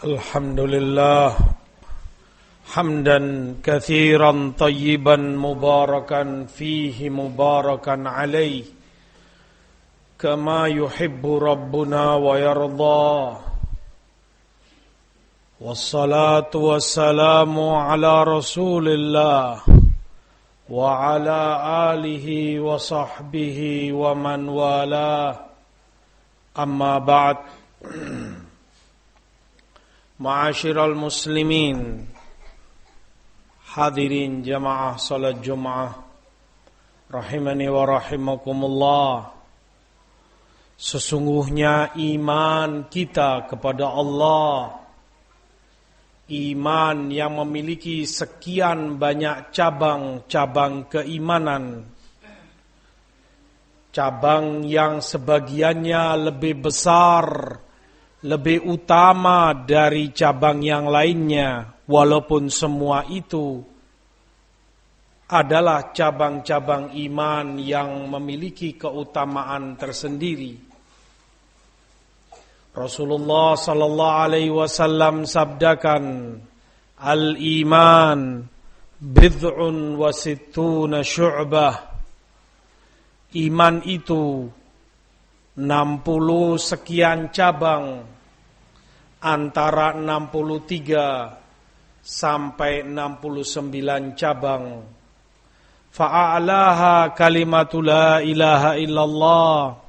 الحمد لله حمدا كثيرا طيبا مباركا فيه مباركا عليه كما يحب ربنا ويرضى والصلاة والسلام على رسول الله وعلى آله وصحبه ومن والاه أما بعد. Ma'asyiral muslimin, hadirin jamaah salat Jumat rahimani wa rahimakumullah. Sesungguhnya iman kita kepada Allah, iman yang memiliki sekian banyak cabang-cabang keimanan, cabang yang sebagiannya lebih besar, lebih utama dari cabang yang lainnya, walaupun semua itu adalah cabang-cabang iman yang memiliki keutamaan tersendiri. Rasulullah sallallahu alaihi wasallam sabdakan, al-iman bid'un wa sittuna syu'bah. Iman itu 60 sekian cabang, antara 63 sampai 69 cabang. Fa'alaha kalimatul la ilaha illallah.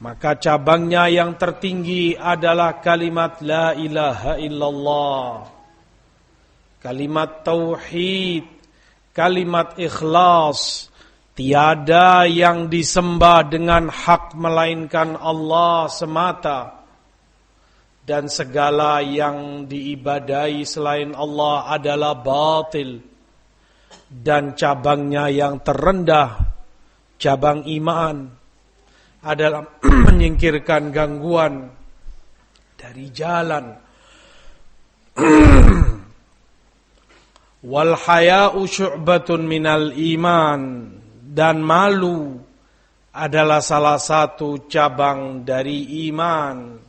Maka cabangnya yang tertinggi adalah kalimat la ilaha illallah. Kalimat tauhid, kalimat ikhlas. Tiada yang disembah dengan hak melainkan Allah semata, dan segala yang diibadahi selain Allah adalah batil. Dan cabangnya yang terendah, cabang iman, adalah menyingkirkan gangguan dari jalan. Wal haya'u syu'batun minal iman. Dan malu adalah salah satu cabang dari iman.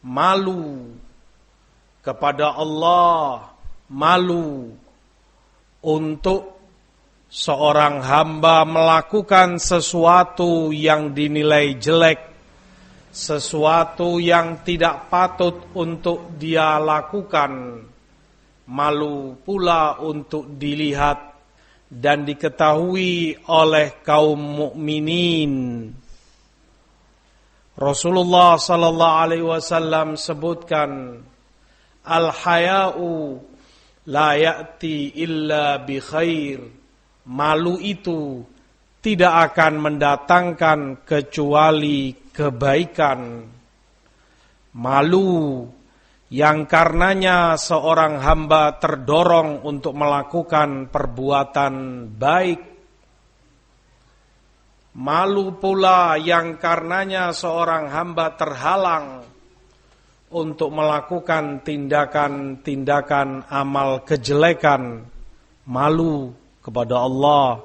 Malu kepada Allah, malu untuk seorang hamba melakukan sesuatu yang dinilai jelek, sesuatu yang tidak patut untuk dia lakukan. Malu pula untuk dilihat dan diketahui oleh kaum mukminin. Rasulullah sallallahu alaihi wasallam sebutkan, al-haya'u la ya'ti illa bi khair. Malu itu tidak akan mendatangkan kecuali kebaikan. Malu yang karenanya seorang hamba terdorong untuk melakukan perbuatan baik. Malu pula yang karenanya seorang hamba terhalang untuk melakukan tindakan-tindakan amal kejelekan. Malu kepada Allah,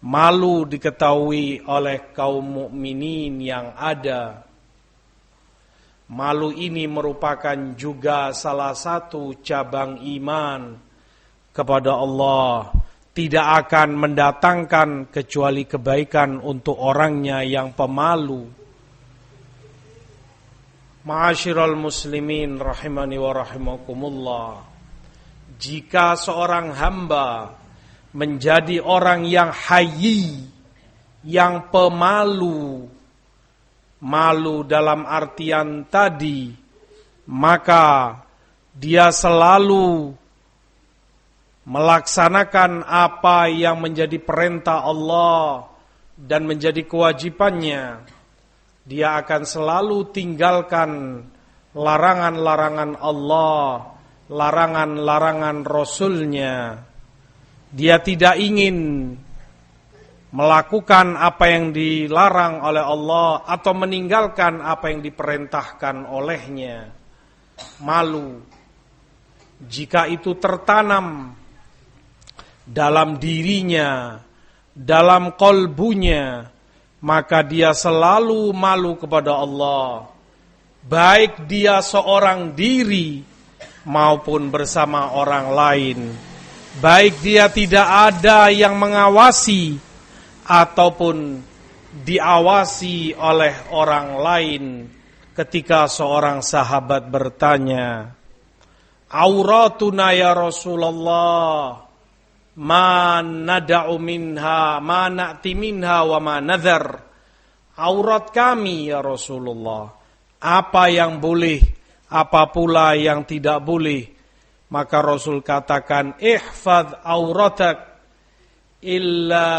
malu diketahui oleh kaum mukminin yang ada. Malu ini merupakan juga salah satu cabang iman kepada Allah. Tidak akan mendatangkan kecuali kebaikan untuk orangnya yang pemalu. Ma'asyiral muslimin rahimani wa rahimakumullah. Jika seorang hamba menjadi orang yang hayyi, yang pemalu, malu dalam artian tadi, maka dia selalu melaksanakan apa yang menjadi perintah Allah dan menjadi kewajibannya. Dia akan selalu tinggalkan larangan-larangan Allah, larangan-larangan Rasulnya. Dia tidak ingin melakukan apa yang dilarang oleh Allah atau meninggalkan apa yang diperintahkan olehnya. Malu. Jika itu tertanam dalam dirinya, dalam kolbunya, maka dia selalu malu kepada Allah. baik dia seorang diri maupun bersama orang lain, baik dia tidak ada yang mengawasi ataupun diawasi oleh orang lain. Ketika seorang sahabat bertanya, "Auratuna ya Rasulullah, ma nada'u minha, ma na'ti minha wa ma nadhar." Aurat kami ya Rasulullah, apa yang boleh, apa pula yang tidak boleh. Maka Rasul katakan, "Ihfadz auratak illa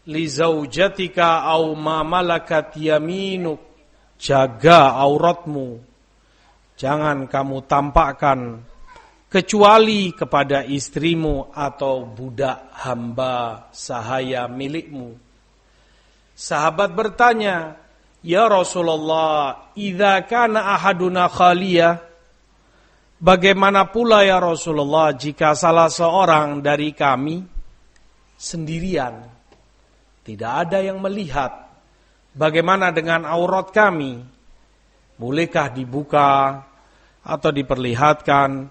li zaujatika au ma malakat yaminuk." Jaga auratmu, jangan kamu tampakkan kecuali kepada istrimu atau budak hamba sahaya milikmu. Sahabat bertanya, "Ya Rasulullah, idza kana ahaduna khaliyah?" Bagaimana pula ya Rasulullah jika salah seorang dari kami sendirian, tidak ada yang melihat? Bagaimana dengan aurat kami? Bolehkah dibuka atau diperlihatkan?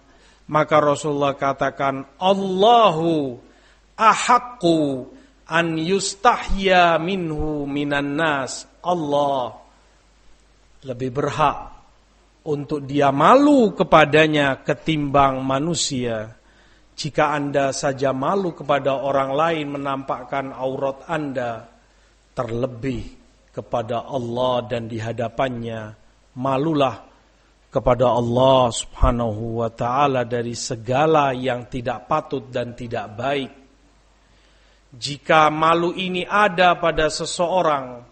Maka Rasulullah katakan, "Allahu ahaqqu an yustahya minhu minan nas." Allah lebih berhak untuk dia malu kepadanya ketimbang manusia. Jika Anda saja malu kepada orang lain menampakkan aurat Anda, terlebih kepada Allah dan di hadapannya, malulah kepada Allah Subhanahu wa ta'ala dari segala yang tidak patut dan tidak baik. Jika malu ini ada pada seseorang,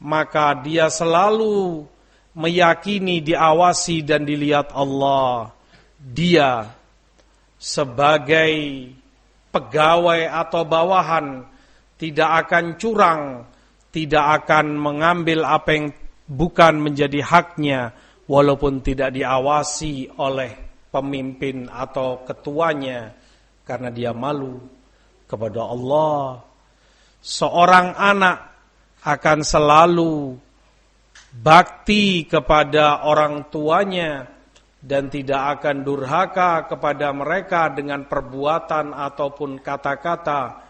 maka dia selalu meyakini diawasi dan dilihat Allah. Dia sebagai pegawai atau bawahan tidak akan curang, tidak akan mengambil apa yang bukan menjadi haknya, walaupun tidak diawasi oleh pemimpin atau ketuanya, karena dia malu kepada Allah. Seorang anak akan selalu bakti kepada orang tuanya dan tidak akan durhaka kepada mereka dengan perbuatan ataupun kata-kata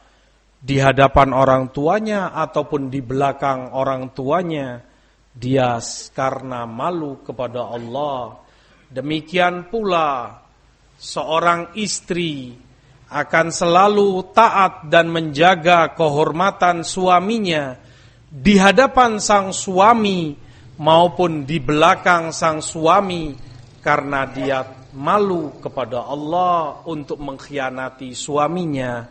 di hadapan orang tuanya ataupun di belakang orang tuanya. Dia karena malu kepada Allah. Demikian pula seorang istri akan selalu taat dan menjaga kehormatan suaminya di hadapan sang suami maupun di belakang sang suami, karena dia malu kepada Allah untuk mengkhianati suaminya.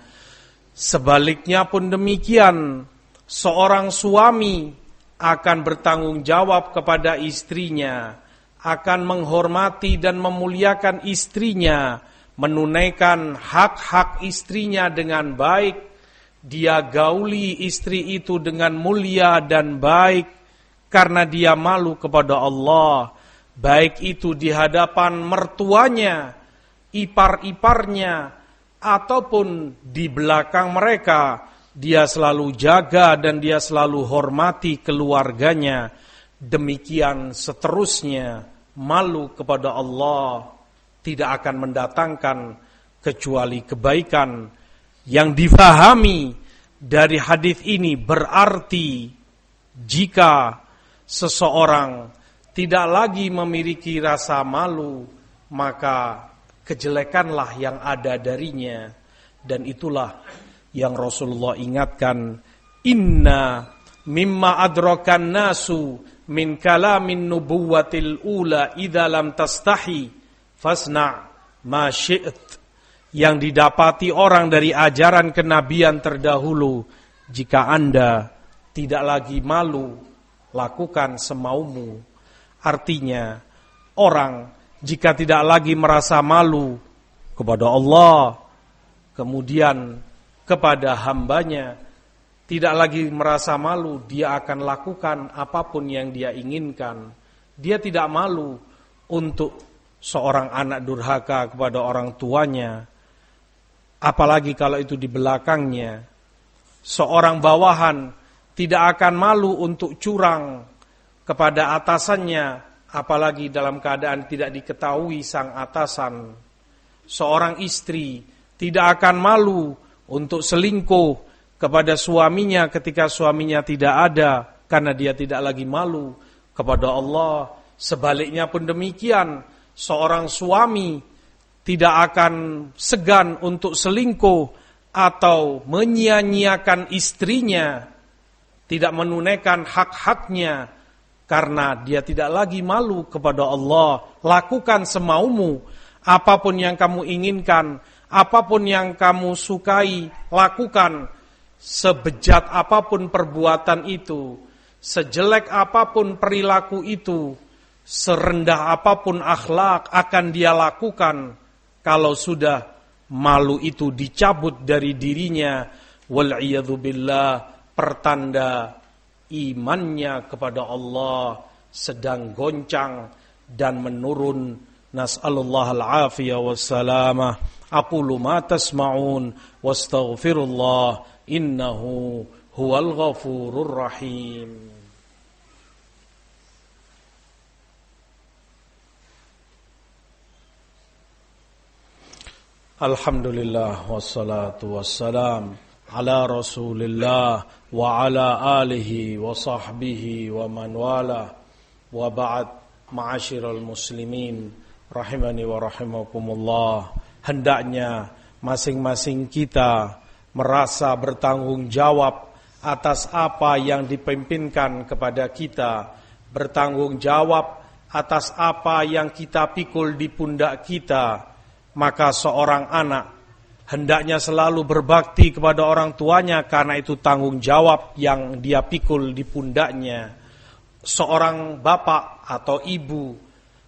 Sebaliknya pun demikian, seorang suami akan bertanggung jawab kepada istrinya, akan menghormati dan memuliakan istrinya, menunaikan hak-hak istrinya dengan baik. Dia gauli istri itu dengan mulia dan baik karena dia malu kepada Allah, baik itu di hadapan mertuanya, ipar-iparnya, ataupun di belakang mereka. Dia selalu jaga dan dia selalu hormati keluarganya. Demikian seterusnya, malu kepada Allah tidak akan mendatangkan kecuali kebaikan. Yang difahami dari hadis ini berarti jika seseorang tidak lagi memiliki rasa malu, maka kejelekanlah yang ada darinya. Dan itulah yang Rasulullah ingatkan, "Inna mimma adrakan nasu min kalamin nubuwatil ula idza lam tastahi fasna' ma syi't." Yang didapati orang dari ajaran kenabian terdahulu, jika Anda tidak lagi malu, lakukan semaumu. Artinya, orang jika tidak lagi merasa malu kepada Allah, kemudian kepada hambanya, tidak lagi merasa malu, dia akan lakukan apapun yang dia inginkan. Dia tidak malu untuk seorang anak durhaka kepada orang tuanya, apalagi kalau itu di belakangnya. Seorang bawahan tidak akan malu untuk curang kepada atasannya, apalagi dalam keadaan tidak diketahui sang atasan. Seorang istri tidak akan malu untuk selingkuh kepada suaminya ketika suaminya tidak ada, karena dia tidak lagi malu kepada Allah. Sebaliknya pun demikian, seorang suami tidak akan segan untuk selingkuh atau menyia-nyiakan istrinya, tidak menunaikan hak-haknya, karena dia tidak lagi malu kepada Allah. Lakukan semaumu, apapun yang kamu inginkan, apapun yang kamu sukai, lakukan. Sebejat apapun perbuatan itu, sejelek apapun perilaku itu, serendah apapun akhlak akan dia lakukan kalau sudah malu itu dicabut dari dirinya. Wal'iyadzu billah, pertanda imannya kepada Allah sedang goncang dan menurun. Nas'alullah al-afiyah wassalamah. Aqulu ma tasma'un wastaghfirullah innahu huwal ghafurur rahim. Alhamdulillah wassalatu wassalam ala Rasulillah wa ala alihi wa sahbihi wa man wala. Wa ba'd, ma'asyiral muslimin rahimani wa rahimakumullah. Hendaknya masing-masing kita merasa bertanggung jawab atas apa yang dipimpinkan kepada kita, bertanggung jawab atas apa yang kita pikul di pundak kita. Maka seorang anak hendaknya selalu berbakti kepada orang tuanya, karena itu tanggung jawab yang dia pikul di pundaknya. Seorang bapak atau ibu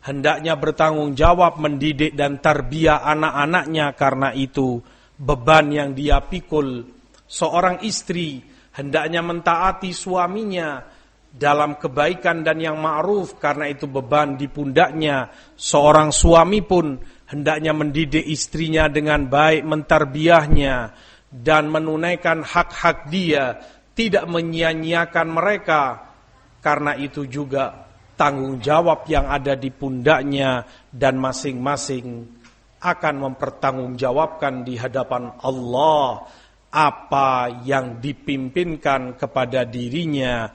hendaknya bertanggung jawab mendidik dan tarbiyah anak-anaknya, karena itu beban yang dia pikul. Seorang istri hendaknya mentaati suaminya dalam kebaikan dan yang ma'ruf, karena itu beban di pundaknya. Seorang suami pun hendaknya mendidik istrinya dengan baik, mentarbiyahnya dan menunaikan hak-hak dia, tidak menyia-nyiakan mereka, karena itu juga tanggung jawab yang ada di pundaknya, dan masing-masing akan mempertanggungjawabkan di hadapan Allah apa yang dipimpinkan kepada dirinya.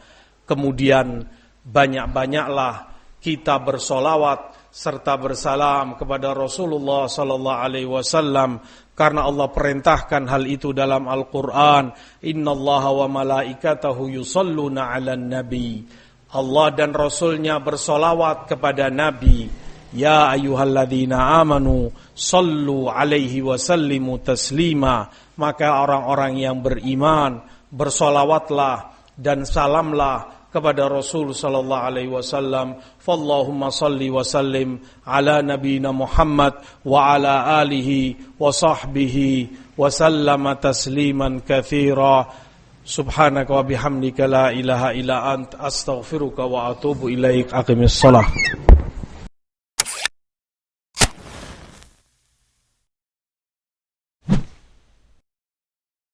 Kemudian banyak-banyaklah kita bersolawat serta bersalam kepada Rasulullah sallallahu alaihi wasallam, karena Allah perintahkan hal itu dalam Al-Qur'an. Innallaha wa malaikatahu yusalluna 'alan nabi. Allah dan Rasulnya bersolawat kepada Nabi. Ya ayyuhalladzina amanu sallu alaihi wasallimu taslima. Maka orang-orang yang beriman bersolawatlah dan salamlah kepada Rasul sallallahu alaihi wasallam. Fallahumma salli wa sallim ala nabiyina Muhammad wa ala alihi wa sahbihi wa sallama tasliman katsira. Subhanaka wa bihamdika la ilaha illa ant astaghfiruka wa atubu ilaik. Aqimis shalah.